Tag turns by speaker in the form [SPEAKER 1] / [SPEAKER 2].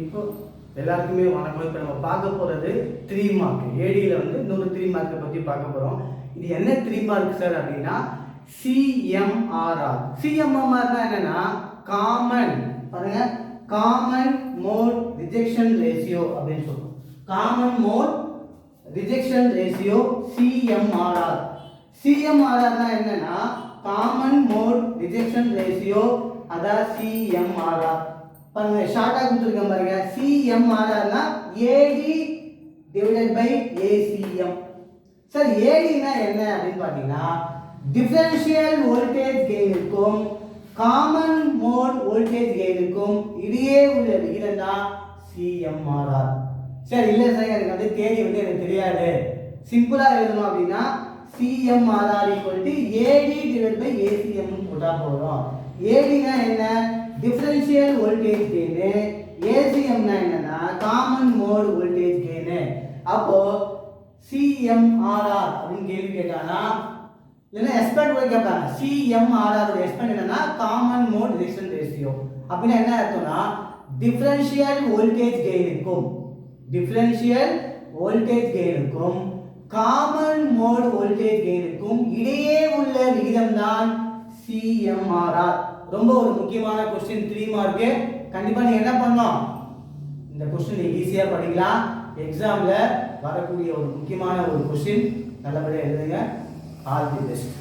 [SPEAKER 1] இப்போ எல்லாருக்குமே வணக்கம். இப்போ நம்ம பார்க்க போகிறது 3 மார்க். ஏடியில் வந்து இன்னொரு 3 மார்க்கை பற்றி பார்க்க போகிறோம். இது என்ன 3 மார்க் சார் அப்படின்னா சிஎம்ஆர்ஆர். சிஎம்ஆர்னா என்னன்னா காமன், பாருங்க, காமன் மோட் ரிஜெக்ஷன் ரேஷியோ அப்படின்னு சொல்லுவோம். Common mode rejection ratio CMRR. சிஎம்ஆர்ஆர்னா என்னன்னா காமன் மோட் ரிஜெக்ஷன் ரேஷியோ, அதான் சிஎம்ஆர்ஆர். பாருங்க, ஷார்ட்டா கொடுத்துருக்கேன் பாருங்க. சிஎம்ஆர்ஆர்னா AD divided by ACM. Sir ஏடினா என்ன அப்படின்னு பார்த்தீங்கன்னா டிஃபரன்ஷியல் வோல்டேஜ் கெயினுக்கும் காமன் மோட் வோல்டேஜ் கெயினுக்கும் இடையே உள்ள விகிதம் தான் சிஎம்ஆர்ஆர். சார் இல்லை சார், எனக்கு வந்து தேதி வந்து எனக்கு தெரியாது, சிம்பிளா எழுதணும் அப்படின்னா CMRR equal to AD divided by ACM போட்டா போதும். ஏடினா என்ன? Differential voltage gain. ஏசிஎம்னா என்னன்னா காமன் மோட் வோல்டேஜ் கெயின். அப்போ சிஎம்ஆர்ஆர் அப்படின்னு கேள்வி கேட்டானா இல்லைன்னா எக்ஸ்பெக்ட் போய் கேட்பாங்க. சிஎம்ஆர்ஆர் எக்ஸ்பெக்ட் என்னன்னா காமன் மோட் ரிஜெக்ஷன் ரேஷியோ. அப்படின்னா என்ன அர்த்தம்னா டிஃபரன்ஷியல் வோல்டேஜ் கெயினுக்கும் காமன் மோட் வோல்டேஜ் கெயினுக்கும் இடையே உள்ள விகிதம் தான் சிஎம்ஆர்ஆர். ரொம்ப ஒரு முக்கியமான क्वेश्चन 3 மார்க். கண்டிப்பா நீங்க என்ன பண்ணணும், இந்த क्वेश्चन நீங்க ஈஸியா படிக்கலாம். எக்ஸாம்ல வரக்கூடிய ஒரு முக்கியமான ஒரு क्वेश्चन நல்லபடியா எழுதுங்க. All the best.